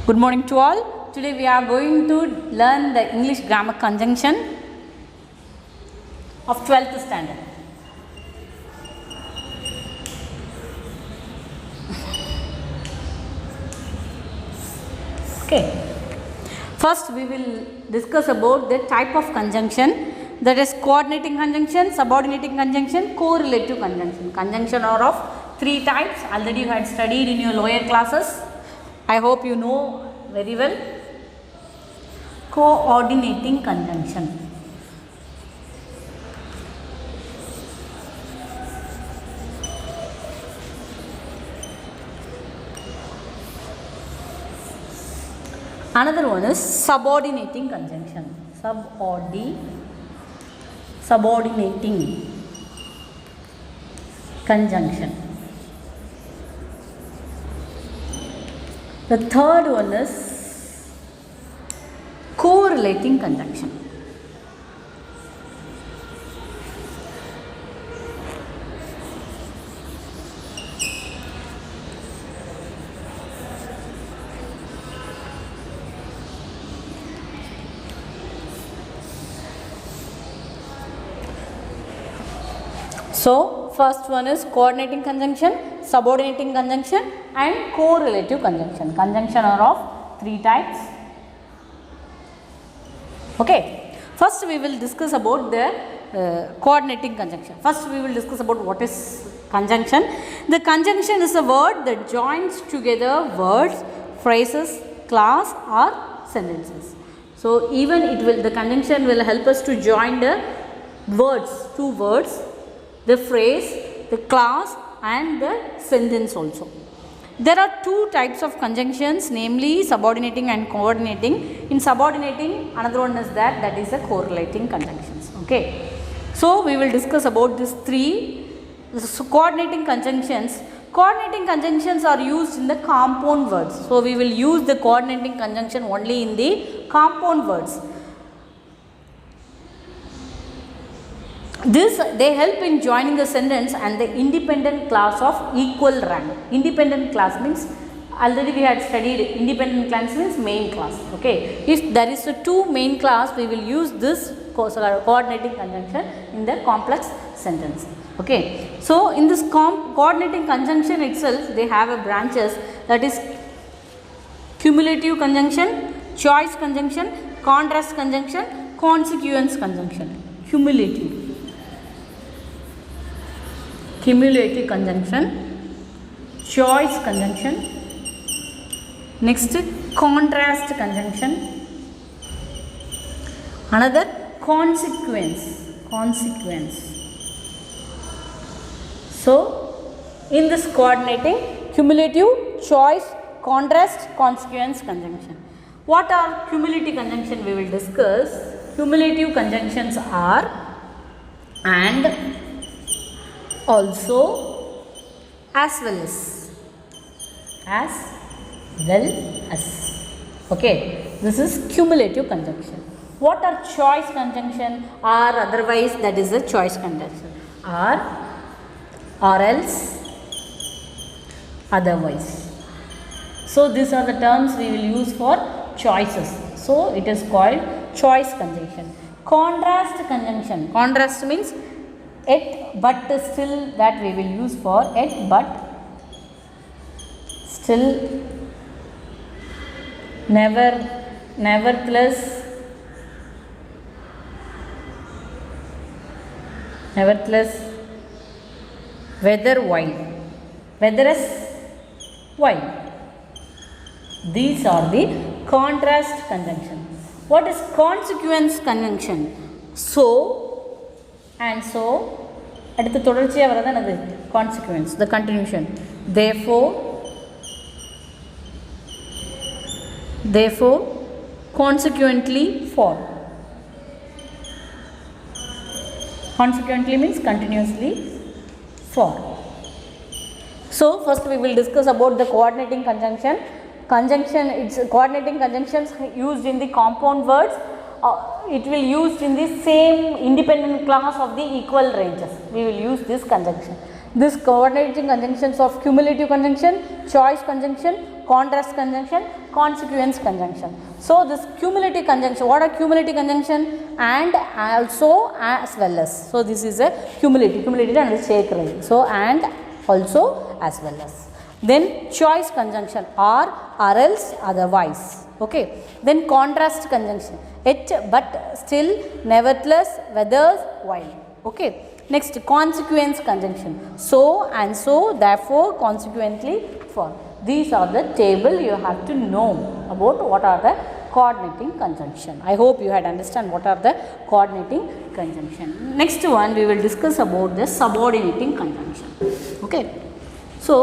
Good morning to all. Today we are going to learn the English grammar conjunction of 12th standard. Okay. First we will discuss about the type of conjunction, that is coordinating conjunction, subordinating conjunction, correlative conjunction. Conjunction are of three types. Already you had studied in your lower classes. I hope you know very well. Coordinating conjunction. Another one is subordinating conjunction. Subordinating conjunction. The third one is correlating conjunction. So, first one is coordinating conjunction, subordinating conjunction and correlative conjunction. Conjunction are of three types. Okay. First we will discuss about the coordinating conjunction. First we will discuss about what is conjunction. The conjunction is a word that joins together words, phrases, clause or sentences. So, even the conjunction will help us to join the words, two words, the phrase, the clause and the sentence also. There are two types of conjunctions, namely subordinating and coordinating. In subordinating, another one is that is a correlating conjunctions. Okay. So, we will discuss about these three. So, coordinating conjunctions. Coordinating conjunctions are used in the compound words. So, we will use the coordinating conjunction only in the compound words. They help in joining the sentence and the independent clause of equal rank. Independent clause means, already we had studied independent clause means main clause. Okay. If there is a two main clause, we will use this coordinating conjunction in the complex sentence. Okay. So, in this coordinating conjunction itself, they have a branches, that is cumulative conjunction, choice conjunction, contrast conjunction, consequence conjunction. Cumulative conjunction, choice conjunction, next contrast conjunction, another consequence. So, in this coordinating, cumulative, choice, contrast, consequence conjunction. What are cumulative conjunction we will discuss? Cumulative conjunctions are and, also, as well as. Okay, this is cumulative conjunction. What are choice conjunction? Or otherwise, that is a choice conjunction. Or else, otherwise. So, these are the terms we will use for choices. So, it is called choice conjunction. Contrast conjunction. Contrast means yet but still, that we will use for yet but still, nevertheless, whereas while. These are the contrast conjunction. What is consequence conjunction? So and so, அடுத்து தொடர்ச்சியா வரதான் அது consequence, the continuation. Therefore, consequently, for. Consequently means continuously, for. So, first we will discuss about the coordinating conjunction. It's coordinating conjunctions used in the compound words. It will used in the same independent clause of the equal ranges. We will use this conjunction. This coordinating conjunctions of cumulative conjunction, choice conjunction, contrast conjunction, consequence conjunction. So this cumulative conjunction, what are cumulative conjunction? And also as well as. So this is a cumulative and shake. So and also as well as. Then choice conjunction, or else, otherwise. Okay. Then contrast conjunction, it, but, still, nevertheless, whether, while. Okay. Next, consequence conjunction, so and so, therefore, consequently, for. These are the table you have to know about what are the coordinating conjunction. I hope you had understand what are the coordinating conjunction. Next one we will discuss about the subordinating conjunction. Okay. So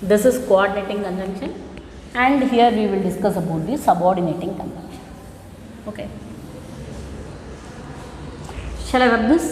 this is coordinating conjunction, and here we will discuss about the subordinating conjunction. Okay. Shall I rub this?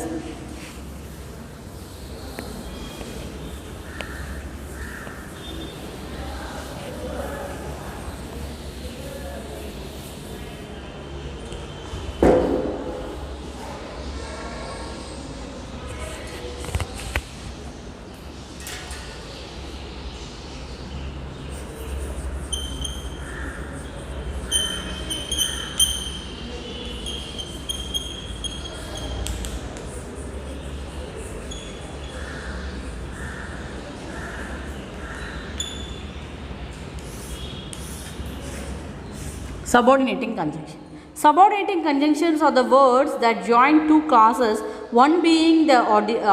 Subordinating conjunction. Subordinating conjunctions are the words that join two clauses, one being the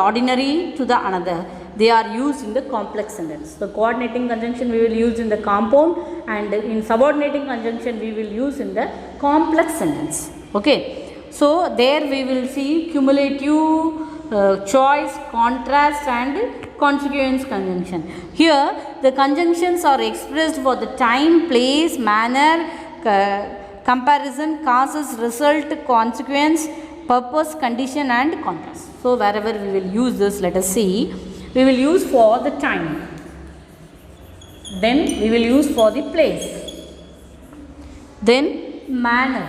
ordinary to the another. They are used in the complex sentence. The coordinating conjunction we will use in the compound, and in subordinating conjunction we will use in the complex sentence. Okay. So there we will see cumulative, choice, contrast, and consequence conjunction. Here the conjunctions are expressed for the time, place, manner, comparison, causes, result, consequence, purpose, condition, and contrast. So wherever we will use this, let us see. We will use for the time, then we will use for the place, then manner,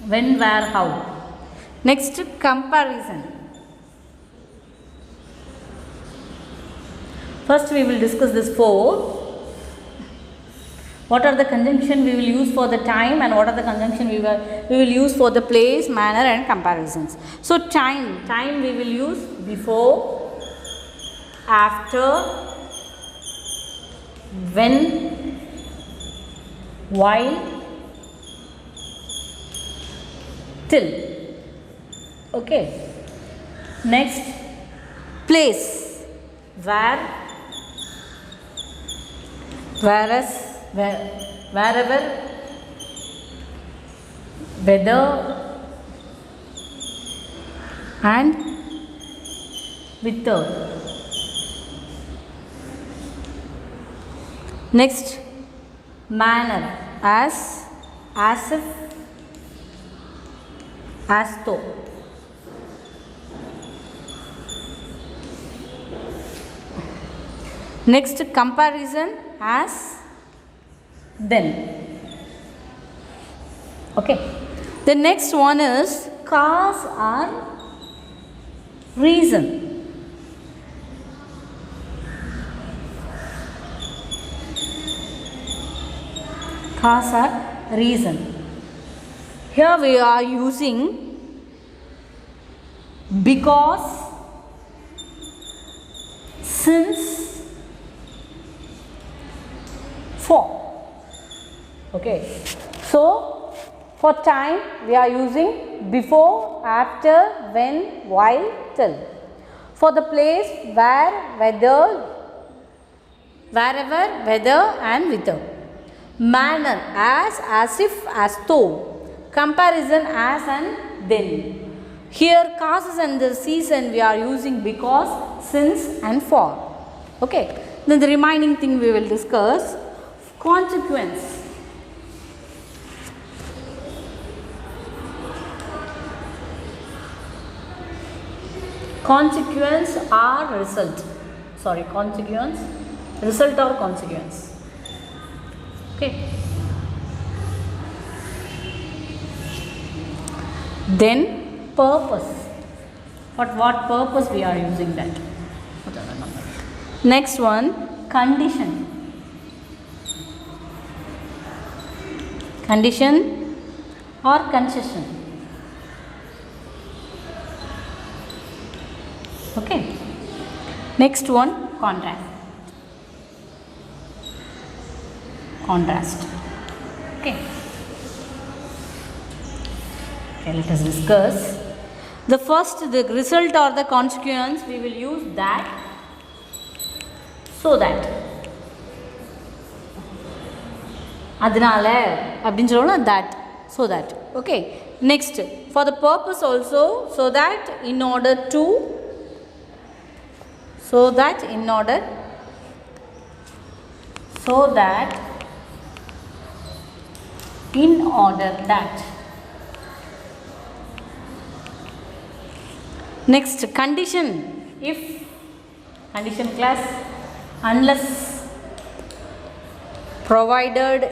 when, where, how. Next, comparison. First we will discuss this four. What are the conjunction we will use for the time, and what are the conjunction we will use for the place, manner, and comparisons. So time we will use before, after, when, while, till. Okay. Next, place, where, whereas, wherever, whether, and without. Next, manner, as if, as though. Next, comparison, as, then. Okay. The next one is cause or reason. Cause or reason. Here we are using because, since, for. Okay. So for time we are using before, after, when, while, till. For the place, where, whether, wherever, whether, and without. Manner, as if, as though. Comparison, as and then. Here causes and the season we are using because, since, and for. Okay. Then the remaining thing we will discuss. Consequence. Consequence or result. Sorry, consequence, result or consequence. Okay. Then purpose. What purpose we are using that. Next one, condition. Condition or concession. Okay. Next one, contrast. Contrast. Okay. Okay, let us discuss. The first, the result or the consequence, we will use that, so that. Adinala அப்படினு சொல்லணும், that, so that. Okay. Next, for the purpose also, so that, in order to, so that, in order, so that, in order that. Next, condition. If, condition class, unless, provided,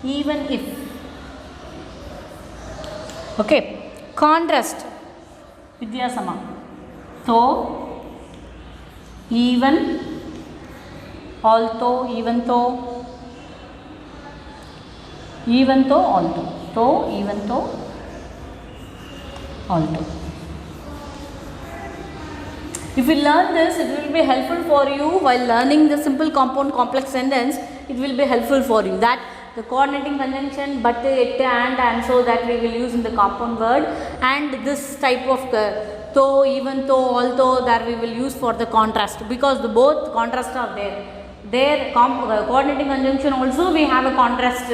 even if. Okay. Contrast, vidyasama, though, even, although, even though, although, though, even though, although. If you learn this, it will be helpful for you while learning the simple compound complex sentence. It will be helpful for you that the coordinating conjunction but, it, and so that we will use in the compound word, and this type of though, even though, although, that we will use for the contrast, because the both contrasts are there. There coordinating conjunction also we have a contrast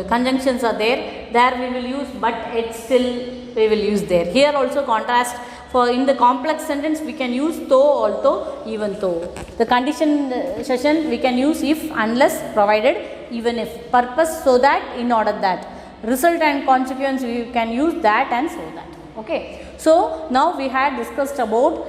conjunctions are there. There we will use but, it, still we will use there. Here also contrast. For in the complex sentence we can use though, although, even though. The condition session we can use if, unless, provided, even if. Purpose, so that, in order that. Result and consequence we can use that and so that. Okay. So now we had discussed about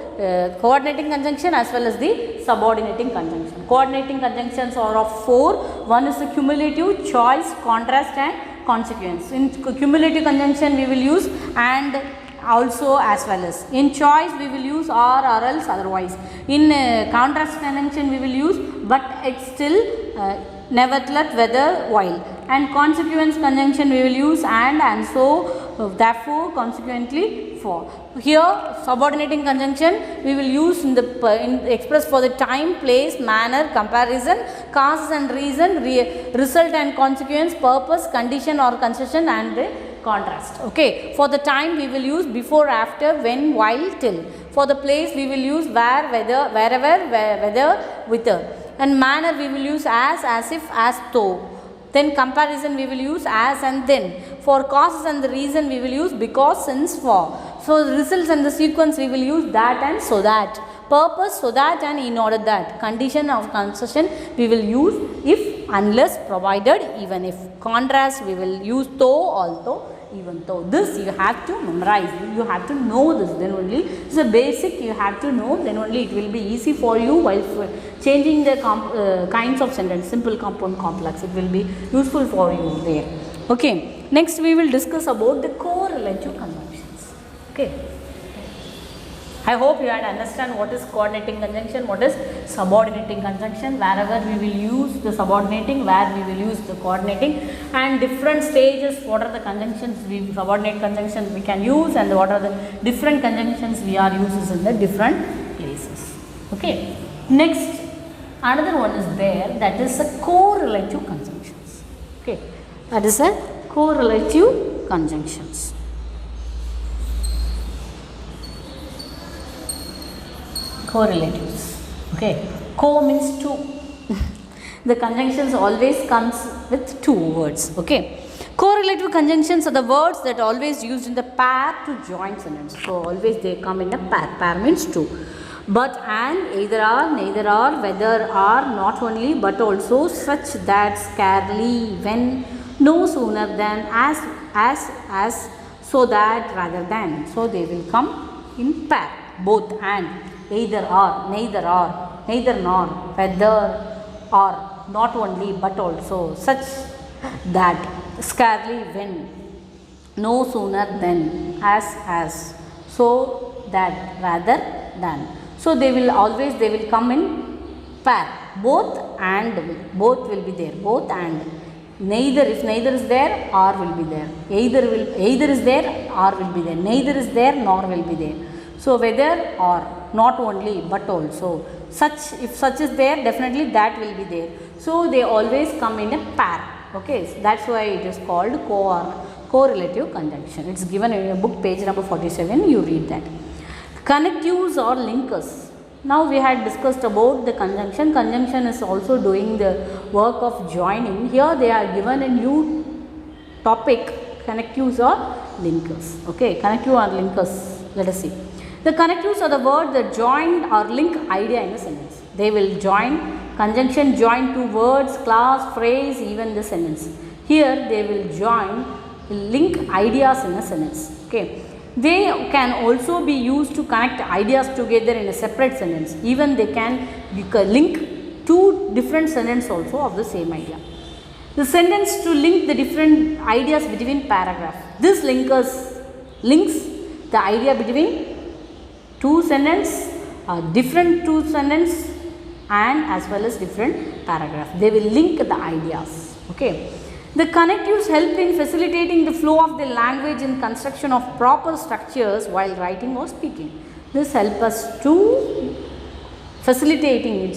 coordinating conjunction as well as the subordinating conjunction. Coordinating conjunctions are of 4. One is the cumulative, choice, contrast and consequence. In cumulative conjunction we will use and, also, as well as. In choice we will use or else, otherwise. In contrast conjunction we will use but, it, still, nevertheless, whether, while. And consequence conjunction we will use and so, therefore, consequently, for. Here subordinating conjunction we will use in the express for the time, place, manner, comparison, cause and reason, result and consequence, purpose, condition or concession and the contrast. Okay. For the time we will use before, after, when, while, till. For the place we will use where, whether, wherever, whether, whither. And manner we will use as if, as though. Then comparison we will use as and then. For causes and the reason we will use because, since, for. So the results and the sequence we will use that and so that. Purpose, so that and in order that. Condition of concession we will use if, unless, provided, even if. Contrast we will use though, although, even though. This you have to memorize, you have to know this, then only it's a basic you have to know, then only it will be easy for you while changing the kinds of sentence, simple, compound, complex. It will be useful for you there. Okay. Next we will discuss about the correlative conjunctions. Okay. I hope you had understand what is coordinating conjunction, what is subordinating conjunction, wherever we will use the subordinating, where we will use the coordinating, and different stages, what are the conjunctions subordinate conjunctions we can use, and what are the different conjunctions we are uses in the different places. Okay. Next, another one is there, that is a correlative conjunctions. Okay. That is a correlative conjunctions. Correlatives. Okay. Co means two. The conjunctions always comes with two words. Okay. Correlative conjunctions are the words that are always used in the pair to join sentence. So always they come in a pair. Pair means two. But, and, either are, neither are, whether are, not only but also, such that, scarcely, when, no sooner than, as, so that, rather than. So they will come in pair. Both, and, either are, neither nor, whether or, not only but also, such that, scarcely, when, no sooner than, as, so that, rather than. So they will always, they will come in pair, both and, both will be there, both and. Neither, if neither is there, or will be there. Either is there, or will be there. Neither is there, nor will be there. So whether or, not only but also. Such, if such is there, definitely that will be there. So they always come in a pair. Okay, so that's why it is called correlative conjunction. It's given in your book, page number 47. You read that. Connectives or linkers. Now we had discussed about the conjunction. Conjunction is also doing the work of joining. Here they are given a new topic, connectives or linkers. Okay, connective or linkers. Let us see. The connectives are the word that join or link idea in a sentence. They will join, conjunction join two words, class, phrase, even the sentence. Here they will join, link ideas in a sentence. Okay. They can also be used to connect ideas together in a separate sentence. Even they can link two different sentences also of the same idea. The sentence to link the different ideas between paragraph. This links the idea between two sentences, different two sentences, and as well as different paragraph. They will link the ideas. Okay. The connectives help in facilitating the flow of the language in construction of proper structures while writing or speaking. This helps us to facilitating,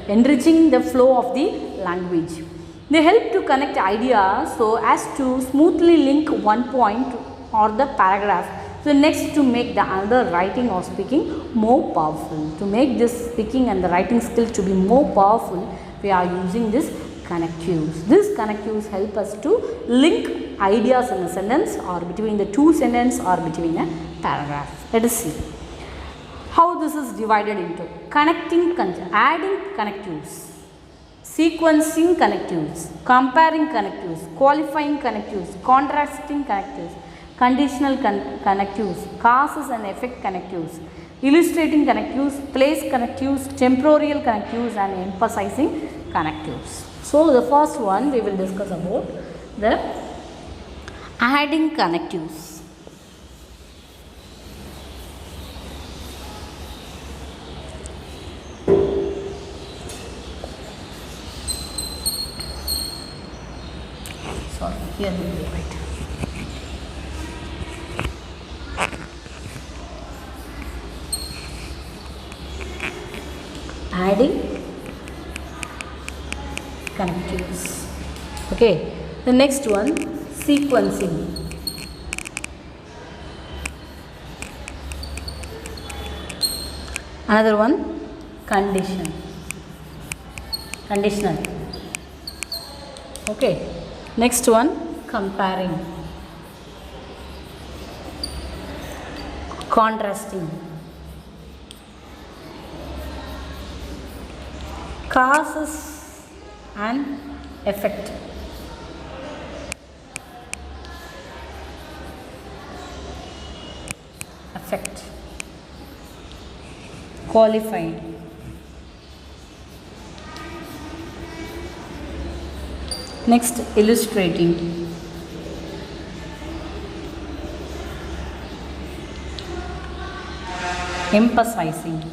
enriching the flow of the language. They help to connect ideas so as to smoothly link one point or the paragraph to the next to make the another writing or speaking more powerful. To make this speaking and the writing skill to be more powerful, we are using this connectives. These connectives help us to link ideas in a sentence or between the two sentences or between a paragraph. Let us see how this is divided into connecting, adding connectives, sequencing connectives, comparing connectives, qualifying connectives, contrasting connectives, conditional connectives, causes and effect connectives, illustrating connectives, place connectives, temporal connectives, and emphasizing connectives. So the first one we will discuss about the adding connectives. Sorry, here we will write. Adding connectives. Okay, the next one, sequencing. Another one, conditional. Okay, next one, comparing, contrasting, causes and effect, qualifying, next illustrating, emphasizing,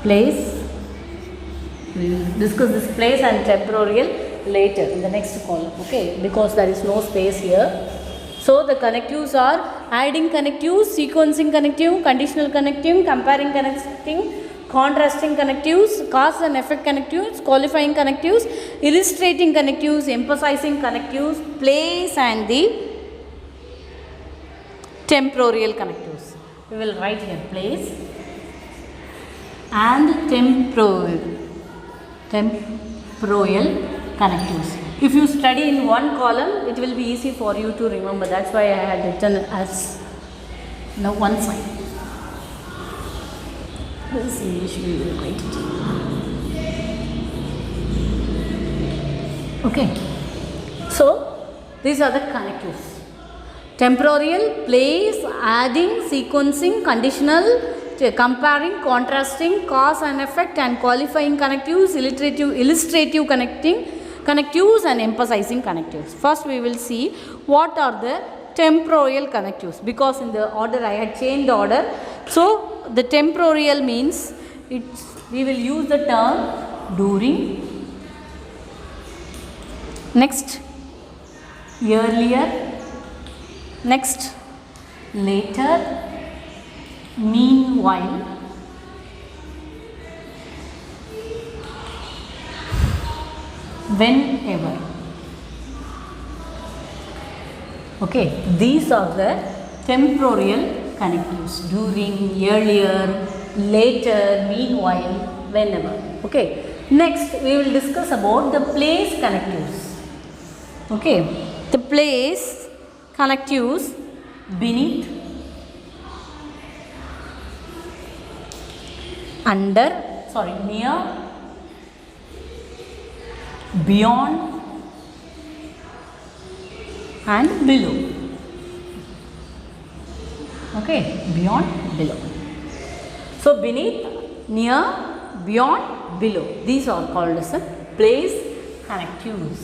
place. We will discuss this place and temporal later in the next column, okay, because there is no space here. So the connectives are adding connectives, sequencing connective, conditional connective, comparing connecting, contrasting connectives, cause and effect connectives, qualifying connectives, illustrating connectives, emphasizing connectives, place and the temporal connectives. We will write here place and temporal connectives. If you study in one column, it will be easy for you to remember. That's why I had written as now one side. This English we will write it. Okay. So these are the connectives. Temporal, place, adding, sequencing, conditional, comparing, contrasting, cause and effect and qualifying connectives, illustrative connectives and emphasizing connectives. First we will see what are the temporal connectives, because in the order I had changed the order. So the temporal means we will use the term during, next earlier, next later, meanwhile, whenever. Okay, these are the temporal connectives: during, earlier, later, meanwhile, whenever. Okay, next we will discuss about the place connectives. Okay, the place connectives: beneath, under, near, beyond and below. Okay, beyond, below. So beneath, near, beyond, below, these are called as a place connectives.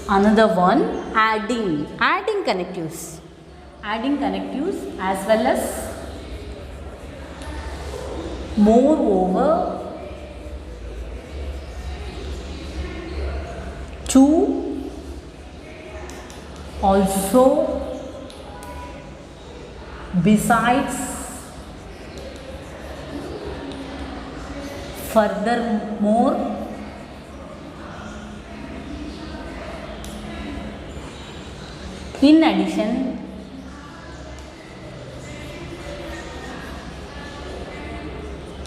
Another one, adding connectives, as well as moreover, to, also, besides, furthermore, in addition,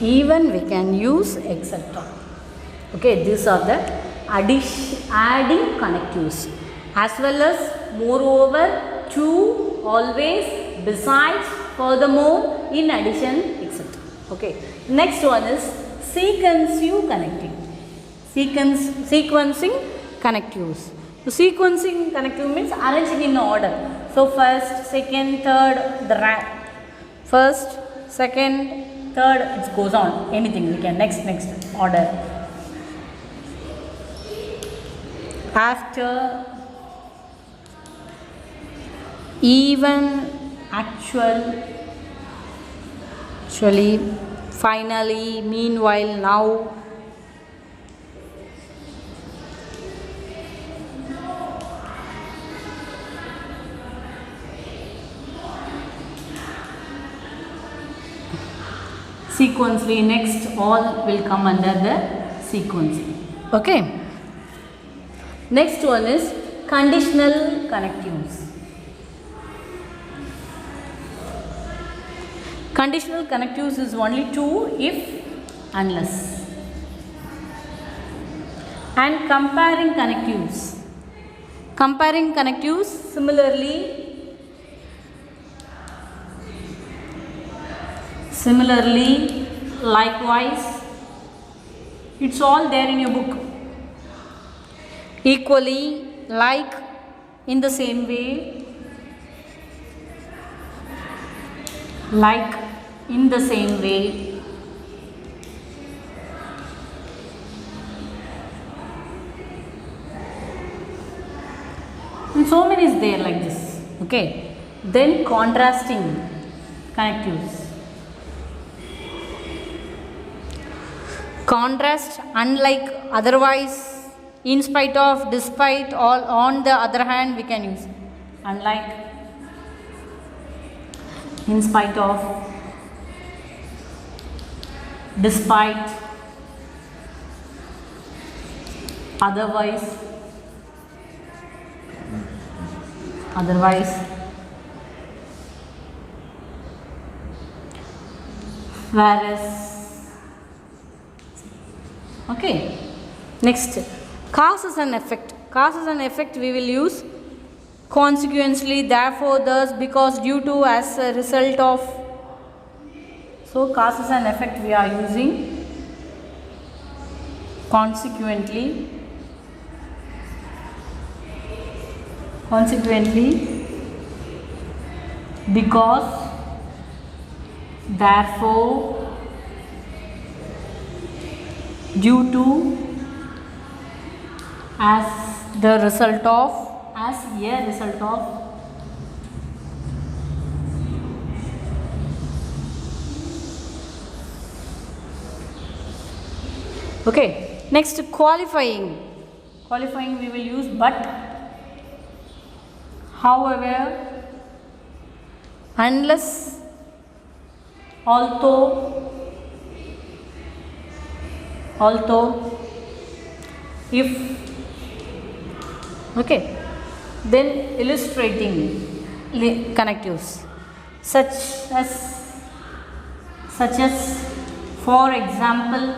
even we can use, etc. Okay, these are the adding connectives, as well as moreover, to, always, besides, furthermore, in addition, etc. Okay, next one is sequencing connectives. So sequencing connective means arranging in order. So first, second, third, first, second, third, it goes on, anything we can, next order. After, even, actually, finally, meanwhile, now. Sequentially, next, all will come under the sequencing. Okay. Next one is conditional connectives. Conditional connectives is only to, if, unless. And comparing connectives, similarly, likewise, it's all there in your book. Equally, like, in the same way, like, in the same way, and so many is there like this. Okay, then contrasting connectives. Contrast, unlike, otherwise, in spite of, despite, all, on the other hand, we can use unlike, in spite of, despite, otherwise, whereas. Okay, next, causes and effect we will use consequently, therefore, thus, because, due to, as a result of. So causes and effect we are using consequently, because, therefore, due to, as the result of, as a result of, okay. Next, qualifying. Qualifying we will use but, however, unless, although, if, okay. Then illustrating connectives such as for example,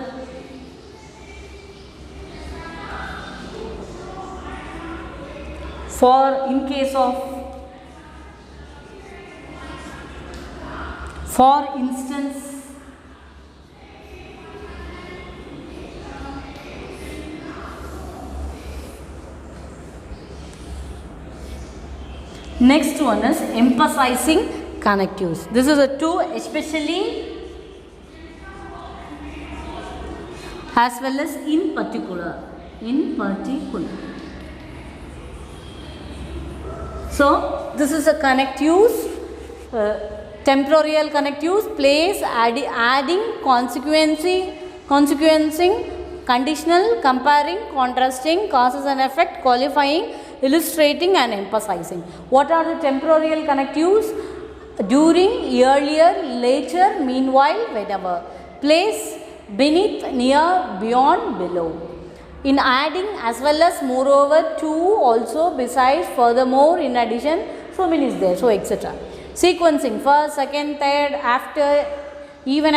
for in case of, for instance, next one is emphasizing connectives. This is a two, especially as well as in particular. So this is a connectives, temporal connectives, place, adding, consequencing, conditional, comparing, contrasting, causes and effect, qualifying, illustrating and emphasizing. What are the temporal connectives? During, earlier, later, meanwhile, whenever. Place, beneath, near, beyond, below. In adding, as well as, moreover, to, also, besides, furthermore, in addition, so many is there, so etc. Sequencing, first, second, third, after, even,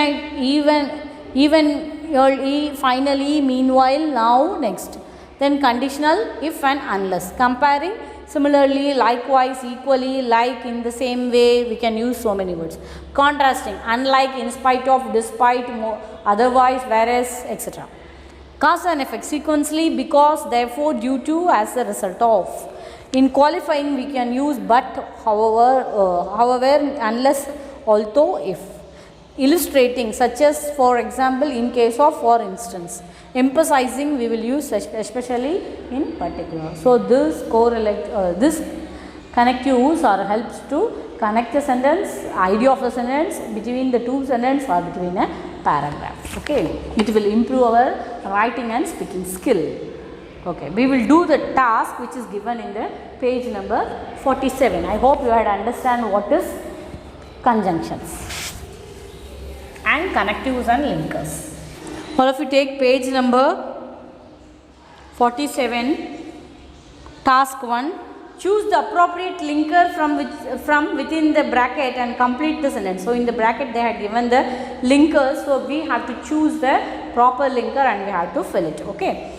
finally, meanwhile, now, next. Then conditional, if and unless. Comparing, similarly, likewise, equally, like, in the same way, we can use so many words. Contrasting, unlike, in spite of, despite, more, otherwise, whereas, etc. Cause and effect, sequentially, because, therefore, due to, as a result of. In qualifying, we can use but, however, unless, although, if. Illustrating, such as, for example, in case of, for instance. Emphasizing, we will use especially, in particular. So this this connectives or helps to connect the sentence, idea of the sentence between the two sentences or between a paragraph. Okay, it will improve our writing and speaking skill. Okay, we will do the task which is given in the page number 47. I hope you had understand what is conjunctions and connectives and linkers. All of you take page number 47, task 1. Choose the appropriate linker from within the bracket and complete the sentence. So in the bracket they had given the linkers, so we have to choose the proper linker and we have to fill it. Okay.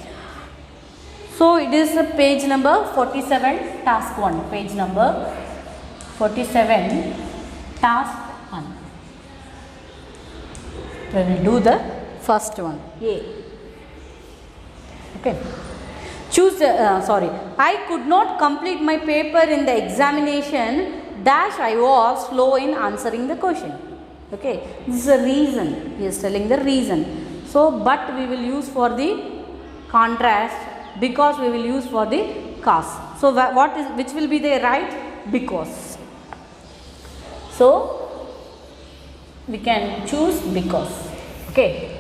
So it is page number 47, task 1. Page number 47, task 1. We will do the first one, A. Okay. Choose the, I could not complete my paper in the examination dash I was slow in answering the question. Okay. This is a reason. He is telling the reason. So, but we will use for the contrast, because we will use for the cause. So, which will be the right? Because. So, we can choose because. Okay.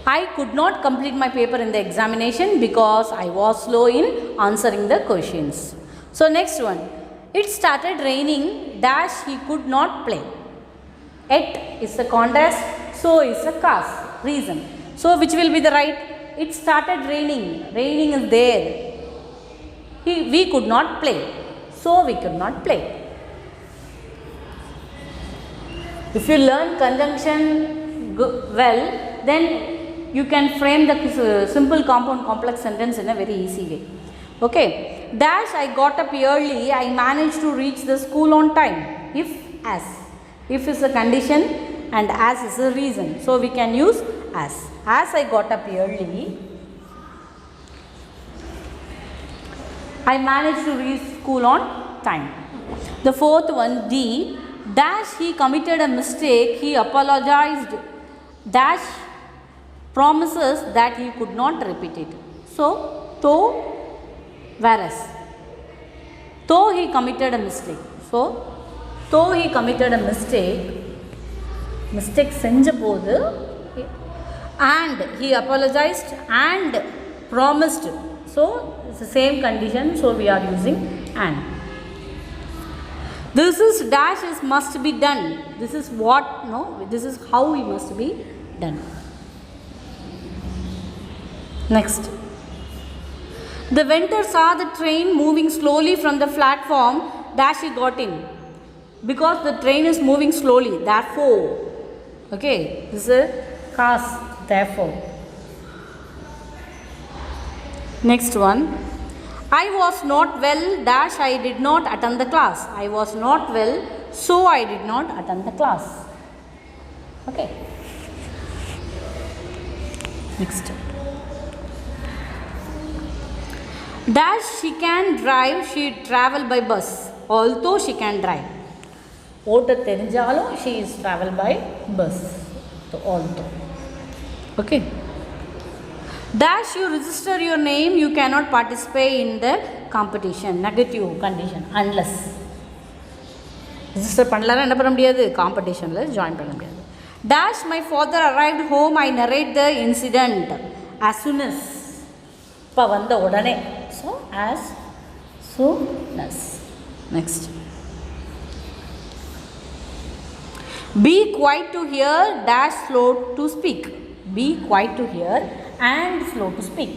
I could not complete my paper in the examination because I was slow in answering the questions. So next one. It started raining dash he could not play. It is the contrast, so is the cause, reason. So which will be the right? It started raining. Raining is there. We could not play. So we could not play. If you learn conjunction well, then you can frame the simple compound complex sentence in a very easy way. Okay. Dash I got up early, I managed to reach the school on time. If, as. If is a condition and as is a reason. So we can use as. As I got up early, I managed to reach school on time. The fourth one, D. dash he committed a mistake, he apologized, dash promises that he could not repeat it. So though, whereas, though he committed a mistake, so though he committed a mistake செஞ்ச போது, and he apologized and promised, so it's the same condition, so we are using and. This is dash is must be done, this is what, no, this is how it must be done. Next, the vendor saw the train moving slowly from the platform, dash he got in, because the train is moving slowly, therefore, okay, this is a cause, therefore. Next one, I was not well, dash I did not attend the class. I was not well, so I did not attend the class. Okay. Next. Dash she can drive, she travel by bus, although she can drive. ஓட்ட தெரிஞ்சாலும் she is travel by bus. So although. Okay. Dash you register your name, you cannot participate in the competition. Negative condition, unless register பண்ணலனா என்ன பண்ண முடியாது, காம்படிஷன்ல join பண்ண முடியாது. Dash my father arrived home, I narrate the incident as soon as, இப்ப வந்த உடனே, so as soon as. Next, be quiet to hear, dash slow to speak. Be quiet to hear and slow to speak.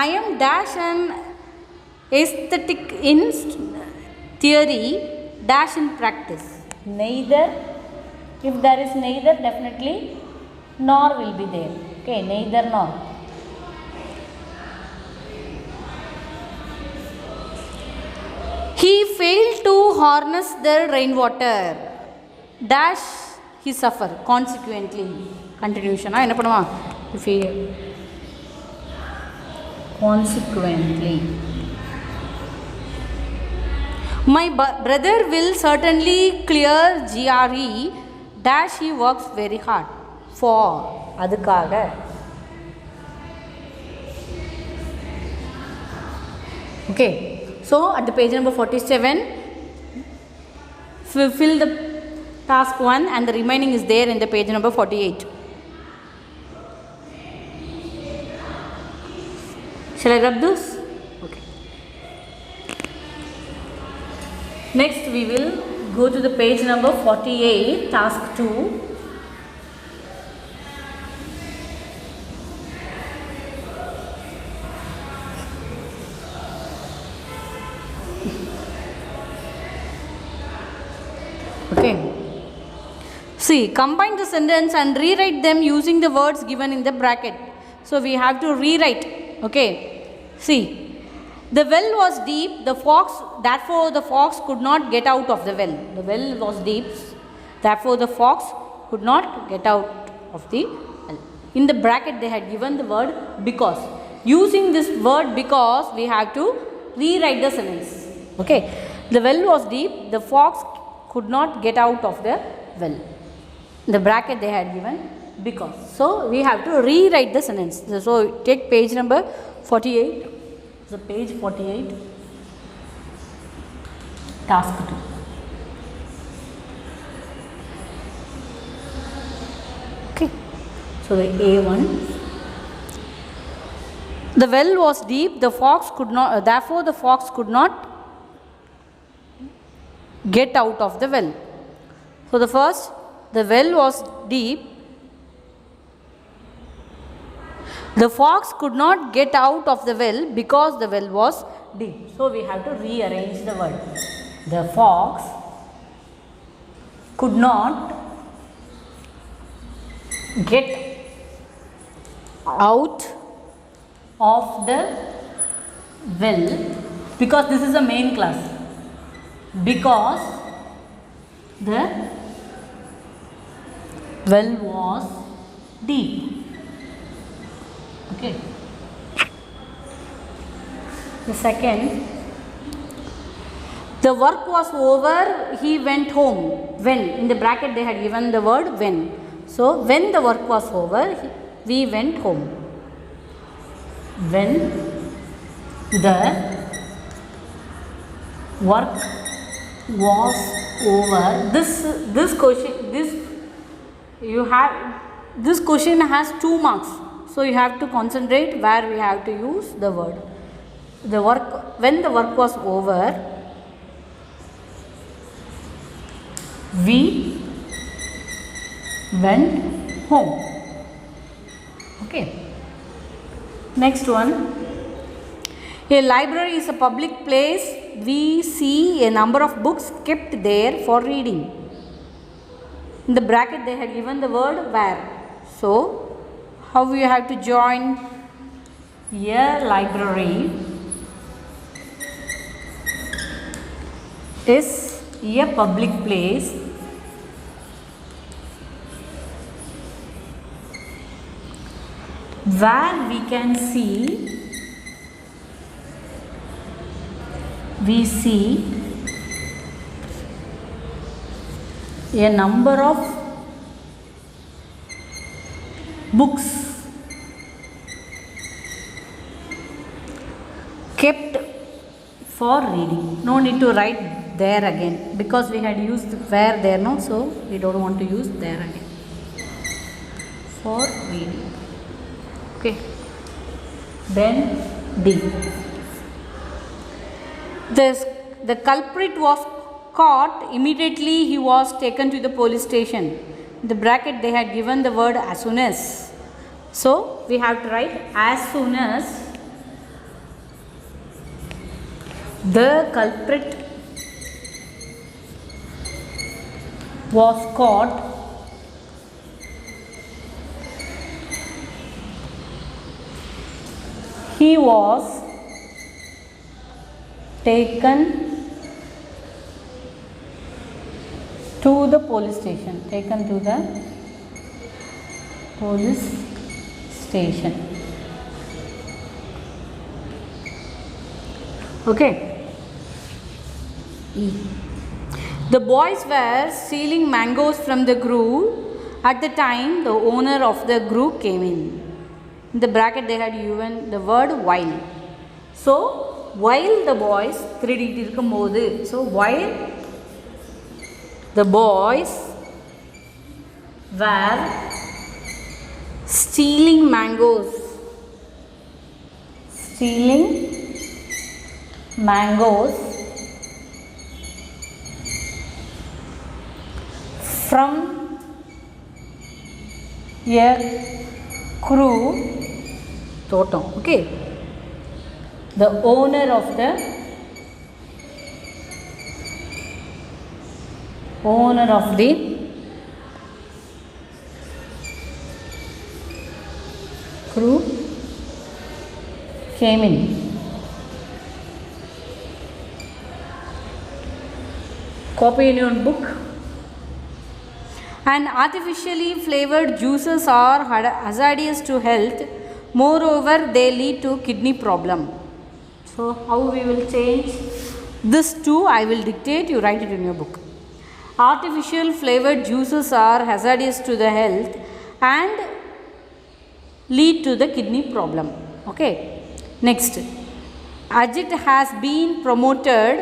I am dash an aesthetic in theory, dash in practice. Neither, if there is neither, definitely nor will be there. Okay, neither nor. He failed to harness the rainwater, dash he suffer, consequently. Continuation, என்ன பண்ணுவான், if he consequently. My brother will certainly clear GRE, dash he works very hard for, அதுக்காக. Okay, so at the page number 47, fill the task 1 and the remaining is there in the page number 48. Shall I rub this? Okay. Next we will go to the page number 48, task 2. Okay. See, combine the sentence and rewrite them using the words given in the bracket. So we have to rewrite. Okay. See, the well was deep, the fox, therefore the fox could not get out of the well. The well was deep, therefore the fox could not get out of the well. In the bracket they had given the word because. Using this word because, we have to rewrite the sentence. Okay. The well was deep, the fox could not get out of the well. In the bracket they had given because. So we have to rewrite the sentence. So take page number 48. So page 48, task 2. Okay. So the A1. The well was deep, the fox could not, therefore the fox could not get out of the well. So the first, the well was deep, the fox could not get out of the well because the well was deep. So we have to rearrange the word. The fox could not get out of the well because this is a main class. Because the well was deep. Okay. The second, The work was over, he went home. When, in the bracket they had given the word when. So when the work was over, we went home. When the work was over. This question, this question has 2 marks. So you have to concentrate where we have to use the word. The work, when the work was over, we went home. Okay. Next one. A library is a public place. We see a number of books kept there for reading. In the bracket they had given the word where. So how you have to join? A library is a public place where we can see a number of books kept for reading. No need to write there again because we had used where there, no, so we don't want to use there again. For reading. Okay. Then D. The culprit was caught. Immediately he was taken to the police station. In the bracket they had given the word as soon as. So we have to write as soon as the culprit was caught, he was taken to the police station. Taken to the police station. Okay. E. The boys were stealing mangoes from the grove. At the time, the owner of the grove came in. In the bracket, they had given the word while. So, while the boys, 3D irkumbodhu. So, while the boys were stealing mangoes. Stealing mangoes from a crew totem. Okay. The owner of the crew came in. Copy in your book. And artificially flavored juices are hazardous to health. Moreover, they lead to kidney problem. So, how we will change? This too I will dictate, you write it in your book. Artificial flavored juices are hazardous to the health and lead to the kidney problem. Okay. Next. Ajit has been promoted.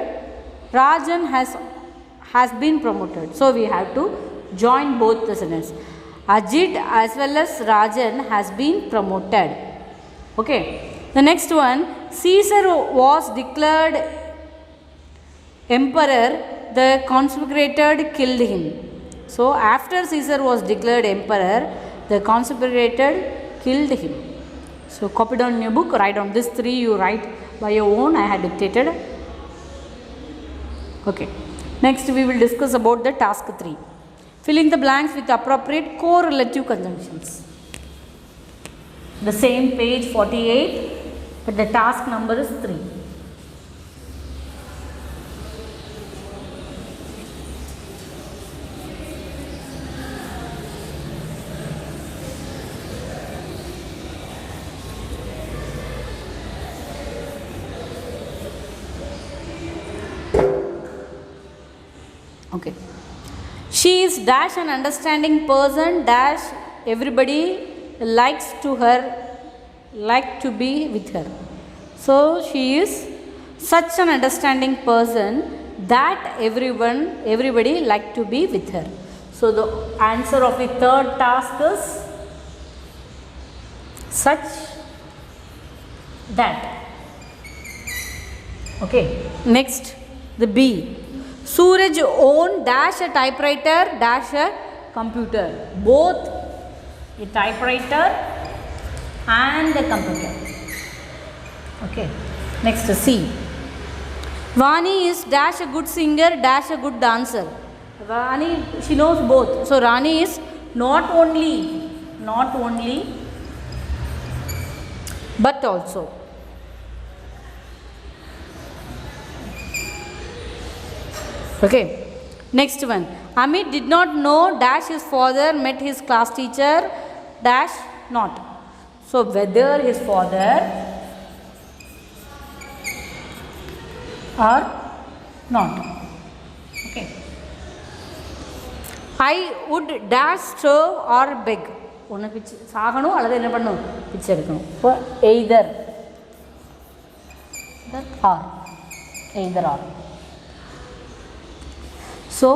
Rajan has been promoted. So, we have to join both the sentences. Ajit as well as Rajan has been promoted. Okay. The next one, Caesar was declared emperor, the consecrated killed him. So, after Caesar was declared emperor, the consecrated killed him. So, copy down in your book, write down this 3, you write by your own, I had dictated. Okay. Next, we will discuss about the task 3. Filling the blanks with appropriate correlative conjunctions. The same page 48, but the task number is 3. Okay. She is dash an understanding person dash everybody likes to her, like to be with her. So she is such an understanding person that everybody like to be with her. So the answer of the third task is such that. Okay. Next, the B. Suraj owned dash a typewriter dash a computer. Both a typewriter and a computer. Okay. Next, C. Vani is dash a good singer dash a good dancer. Vani, she knows both. So Rani is not only but also. Okay. Next one. Amit did not know dash his father met his class teacher dash not. So whether his father or not. Okay. I would dash serve or beg. ஒன்று பிச்சு சாகணும் அல்லது என்ன பண்ணணும் பிச்சை எடுக்கணும். இப்போ either or. So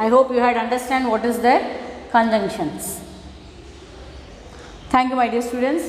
I hope you had understand what is the conjunctions. Thank you my dear students.